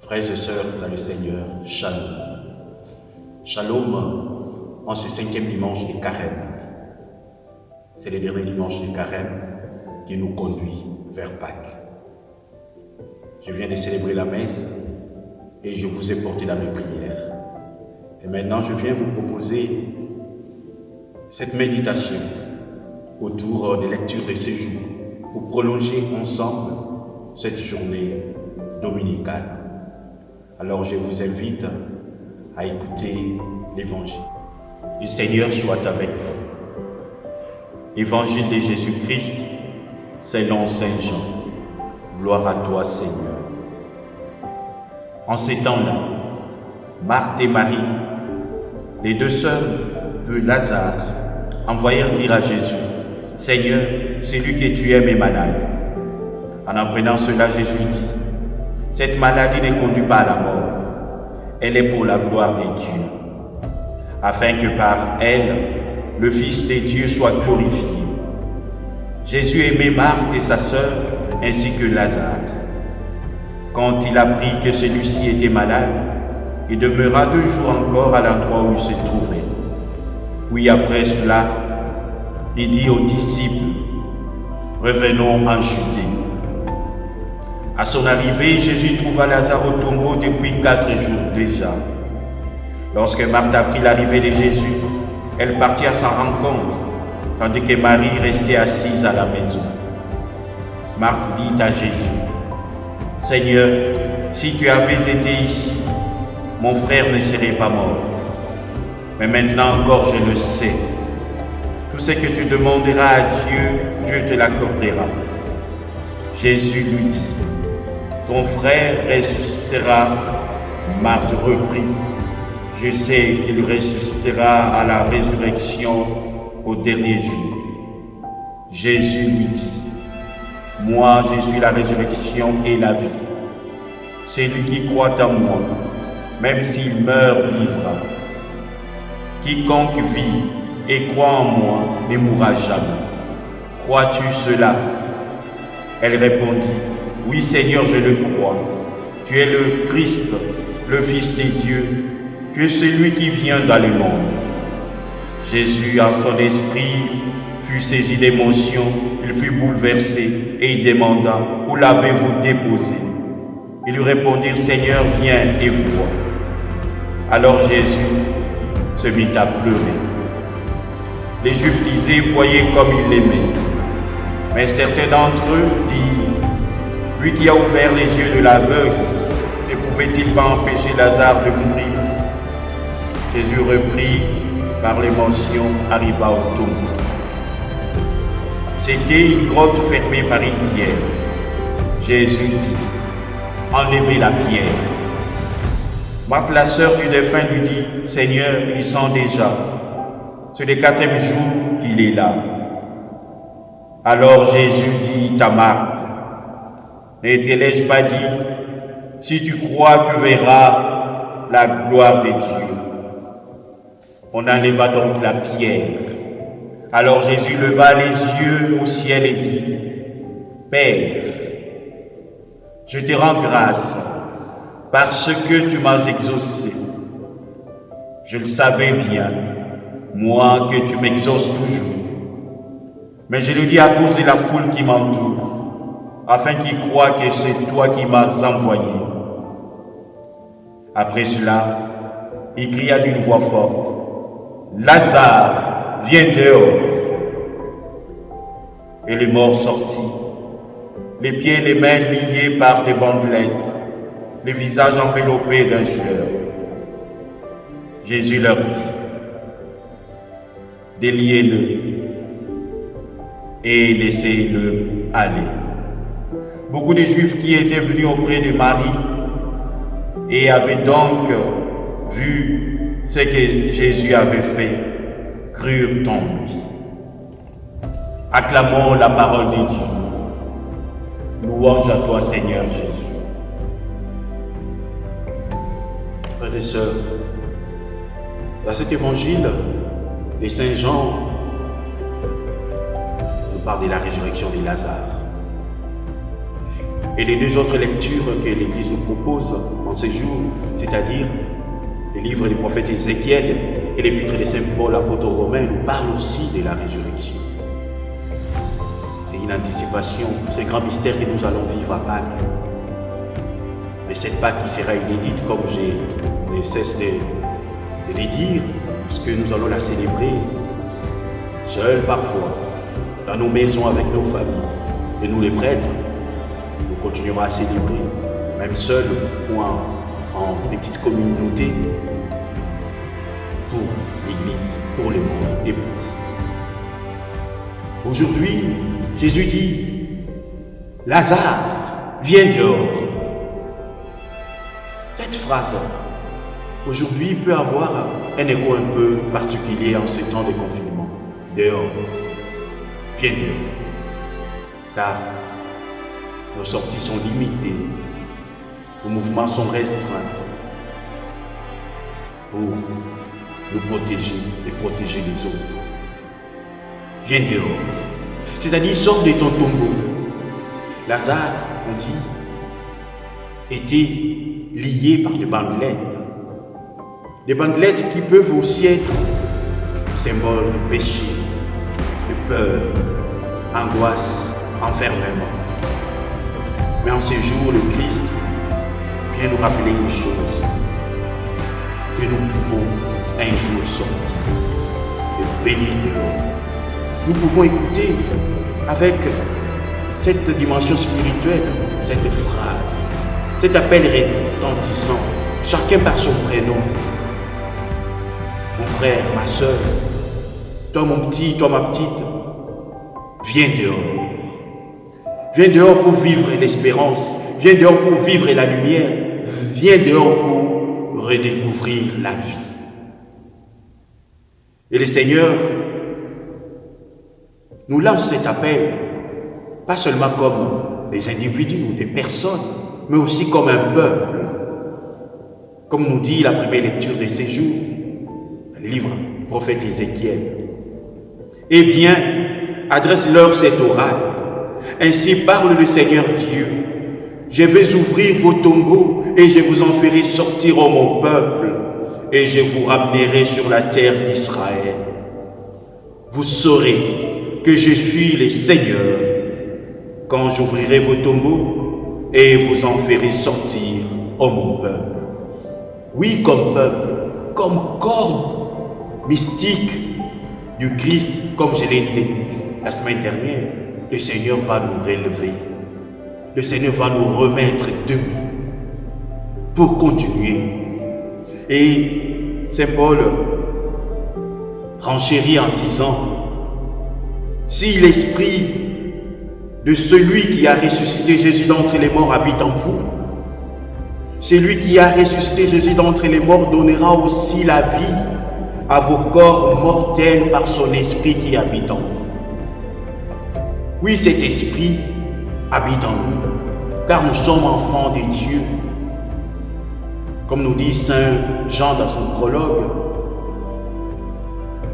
Frères et sœurs dans le Seigneur, Shalom. Shalom en ce 5e dimanche de Carême. C'est le dernier dimanche de Carême qui nous conduit vers Pâques. Je viens de célébrer la messe et je vous ai porté dans mes prières. Et maintenant, je viens vous proposer cette méditation autour des lectures de ce jour pour prolonger ensemble cette journée dominicale. Alors je vous invite à écouter l'Évangile. Le Seigneur soit avec vous. Évangile de Jésus-Christ selon Saint Jean. Gloire à toi, Seigneur. En ces temps-là, Marthe et Marie, les deux sœurs de Lazare, envoyèrent dire à Jésus: « Seigneur, celui que tu aimes est malade. » En apprenant cela, Jésus dit: « Cette maladie ne conduit pas à la mort, elle est pour la gloire de Dieu, afin que par elle, le Fils de Dieu soit glorifié. » Jésus aimait Marthe et sa sœur, ainsi que Lazare. Quand il apprit que celui-ci était malade, il demeura 2 jours encore à l'endroit où il se trouvait. Puis après cela, il dit aux disciples: « Revenons en Judée. » À son arrivée, Jésus trouva Lazare au tombeau depuis 4 jours déjà. Lorsque Marthe apprit l'arrivée de Jésus, elle partit à sa rencontre, tandis que Marie restait assise à la maison. Marthe dit à Jésus: « Seigneur, si tu avais été ici, mon frère ne serait pas mort. Mais maintenant encore je le sais. Tout ce que tu demanderas à Dieu, Dieu te l'accordera. » Jésus lui dit: « Ton frère ressuscitera. » Marthe reprit: « Je sais qu'il ressuscitera à la résurrection au dernier jour. » Jésus lui dit: « Moi, je suis la résurrection et la vie. Celui qui croit en moi, même s'il meurt, vivra. Quiconque vit et croit en moi ne mourra jamais. Crois-tu cela? » Elle répondit: « Oui, Seigneur, je le crois. Tu es le Christ, le Fils de Dieu. Tu es celui qui vient dans le monde. » Jésus, en son esprit, fut saisi d'émotion. Il fut bouleversé et il demanda: « Où l'avez-vous déposé ?» Ils lui répondirent: « Seigneur, viens et vois. » Alors Jésus se mit à pleurer. Les Juifs disaient: « Voyez comme il l'aimait. » Mais certains d'entre eux dirent: « Lui qui a ouvert les yeux de l'aveugle, ne pouvait-il pas empêcher Lazare de mourir ?» Jésus reprit par l'émotion, arriva au tombeau. C'était une grotte fermée par une pierre. Jésus dit: « Enlevez la pierre. » Marthe, la sœur du défunt, lui dit: « Seigneur, il sent déjà. C'est le 4e jour qu'il est là. » Alors Jésus dit à Marthe: « Ne te l'ai-je pas dit? Si tu crois, tu verras la gloire de Dieu. » On enleva donc la pierre. Alors Jésus leva les yeux au ciel et dit: « Père, je te rends grâce parce que tu m'as exaucé. Je le savais bien, moi, que tu m'exauces toujours. Mais je le dis à cause de la foule qui m'entoure, afin qu'ils croient que c'est toi qui m'as envoyé. » Après cela, il cria d'une voix forte: « Lazare, viens dehors !» Et le mort sortit, les pieds et les mains liés par des bandelettes, le visage enveloppé d'un sueur. Jésus leur dit: « Déliez-le et laissez-le aller. » Beaucoup de Juifs qui étaient venus auprès de Marie et avaient donc vu ce que Jésus avait fait, crurent en lui. Acclamons la parole de Dieu. Louange à toi, Seigneur Jésus. Frères et sœurs, dans cet évangile, les Saint Jean nous parle de la résurrection de Lazare. Et les deux autres lectures que l'Église nous propose en ces jours, c'est-à-dire les livres du prophète Ézéchiel et l'épître de Saint Paul, apôtre romain, nous parlent aussi de la résurrection. C'est une anticipation, c'est un grand mystère que nous allons vivre à Pâques. Mais cette Pâques qui sera inédite, comme je ne cesse de le dire, parce que nous allons la célébrer seuls parfois, dans nos maisons avec nos familles. Et nous les prêtres, nous continuerons à célébrer, même seuls ou en petite communauté, pour l'Église, pour le monde et pour vous. Aujourd'hui, Jésus dit, Lazare, viens dehors. Cette phrase, aujourd'hui, peut avoir un écho un peu particulier en ce temps de confinement. Dehors, viens dehors. Car nos sorties sont limitées, nos mouvements sont restreints pour nous protéger et protéger les autres. Viens dehors. C'est-à-dire, sors de ton tombeau. Lazare, on dit, était lié par des bandelettes. Des bandelettes qui peuvent aussi être symboles de péché, de peur, angoisse, enfermement. Mais en ces jours, le Christ vient nous rappeler une chose, que nous pouvons un jour sortir et venir dehors. Nous pouvons écouter avec cette dimension spirituelle, cette phrase, cet appel retentissant, chacun par son prénom. Mon frère, ma soeur, toi mon petit, toi ma petite, viens dehors. Viens dehors pour vivre l'espérance, viens dehors pour vivre la lumière, viens dehors pour redécouvrir la vie. Et le Seigneur nous lance cet appel, pas seulement comme des individus ou des personnes, mais aussi comme un peuple. Comme nous dit la première lecture de ces jours, le livre du prophète Ézéchiel. Eh bien, adresse-leur cet oracle. Ainsi parle le Seigneur Dieu. Je vais ouvrir vos tombeaux et je vous en ferai sortir, ô mon peuple, et je vous ramènerai sur la terre d'Israël. Vous saurez que je suis le Seigneur quand j'ouvrirai vos tombeaux et vous en ferai sortir, ô mon peuple. Oui, comme peuple, comme corps mystique du Christ, comme je l'ai dit la semaine dernière, le Seigneur va nous relever. Le Seigneur va nous remettre debout pour continuer. Et Saint Paul renchérit en disant, si l'esprit de celui qui a ressuscité Jésus d'entre les morts habite en vous, celui qui a ressuscité Jésus d'entre les morts donnera aussi la vie à vos corps mortels par son esprit qui habite en vous. Oui, cet esprit habite en nous, car nous sommes enfants de Dieu. Comme nous dit Saint Jean dans son prologue,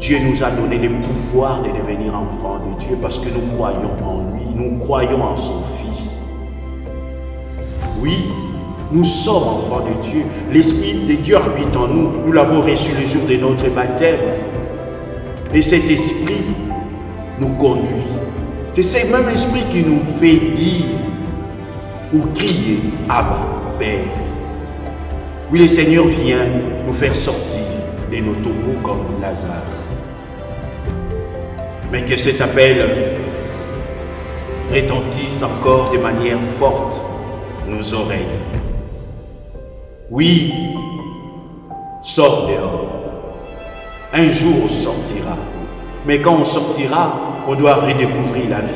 Dieu nous a donné le pouvoir de devenir enfants de Dieu parce que nous croyons en lui, nous croyons en son Fils. Oui, nous sommes enfants de Dieu. L'Esprit de Dieu habite en nous. Nous l'avons reçu le jour de notre baptême. Et cet esprit nous conduit. C'est ce même esprit qui nous fait dire ou crier « Abba, Père ». Oui, le Seigneur vient nous faire sortir de nos tombeaux comme Lazare. Mais que cet appel retentisse encore de manière forte nos oreilles. Oui, sors dehors. Un jour on sortira. Mais quand on sortira, on doit redécouvrir la vie.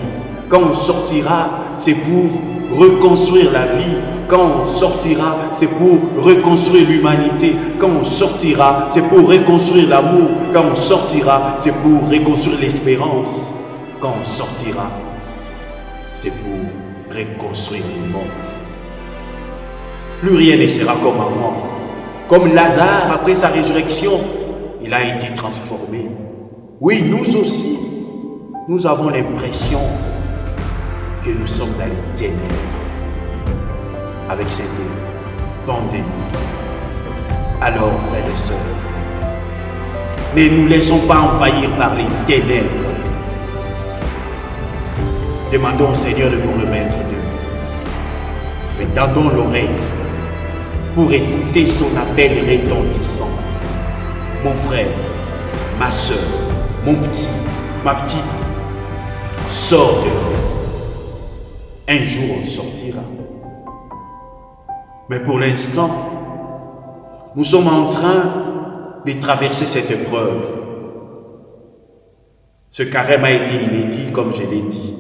Quand on sortira, c'est pour reconstruire la vie. Quand on sortira, c'est pour reconstruire l'humanité. Quand on sortira, c'est pour reconstruire l'amour. Quand on sortira, c'est pour reconstruire l'espérance. Quand on sortira, c'est pour reconstruire le monde. Plus rien ne sera comme avant. Comme Lazare, après sa résurrection, il a été transformé. Oui, nous aussi, nous avons l'impression que nous sommes dans les ténèbres. avec cette pandémie. Alors, frères et sœurs, ne nous laissons pas envahir par les ténèbres. Demandons au Seigneur de nous remettre debout. Mais tendons l'oreille pour écouter son appel retentissant. Mon frère, ma soeur, mon petit, ma petite, sors dehors. Un jour on sortira. Mais pour l'instant, nous sommes en train de traverser cette épreuve. Ce carême a été inédit, comme je l'ai dit.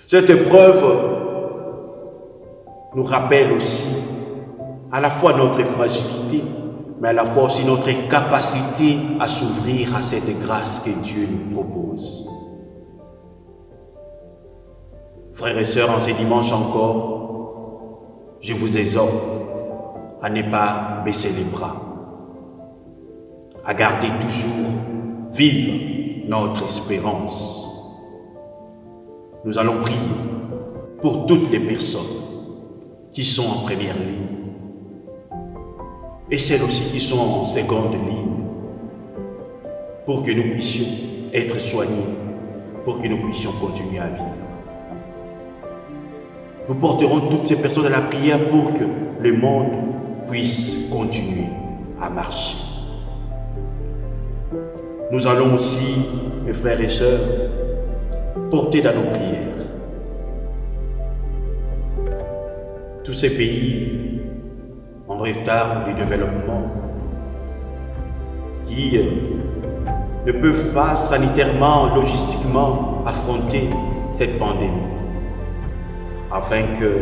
Cette épreuve nous rappelle aussi à la fois notre fragilité, mais à la fois aussi notre capacité à s'ouvrir à cette grâce que Dieu nous propose. Frères et sœurs, en ce dimanche encore, je vous exhorte à ne pas baisser les bras, à garder toujours vive notre espérance. Nous allons prier pour toutes les personnes qui sont en première ligne et celles aussi qui sont en seconde ligne, pour que nous puissions être soignés, pour que nous puissions continuer à vivre. Nous porterons toutes ces personnes à la prière pour que le monde puisse continuer à marcher. Nous allons aussi, mes frères et sœurs, porter dans nos prières tous ces pays en retard du développement qui ne peuvent pas sanitairement, logistiquement affronter cette pandémie, afin que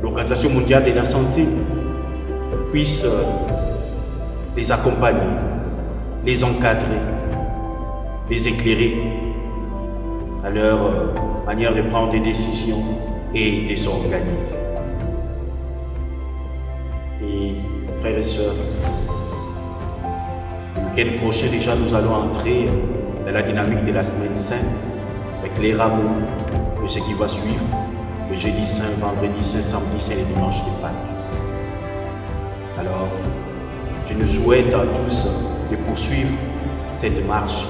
l'Organisation mondiale de la santé puisse les accompagner, les encadrer, les éclairer à leur manière de prendre des décisions et de s'organiser. Et frères et sœurs, le week-end prochain déjà nous allons entrer dans la dynamique de la semaine sainte avec les rameaux et ce qui va suivre, le jeudi saint, vendredi saint, samedi saint et le dimanche de Pâques. Alors, je nous souhaite à tous de poursuivre cette marche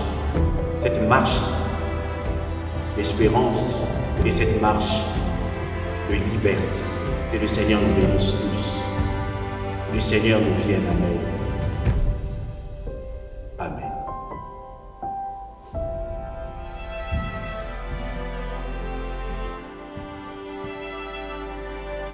d'espérance et cette marche de liberté. Que le Seigneur nous bénisse tous. Que le Seigneur nous vienne en aide.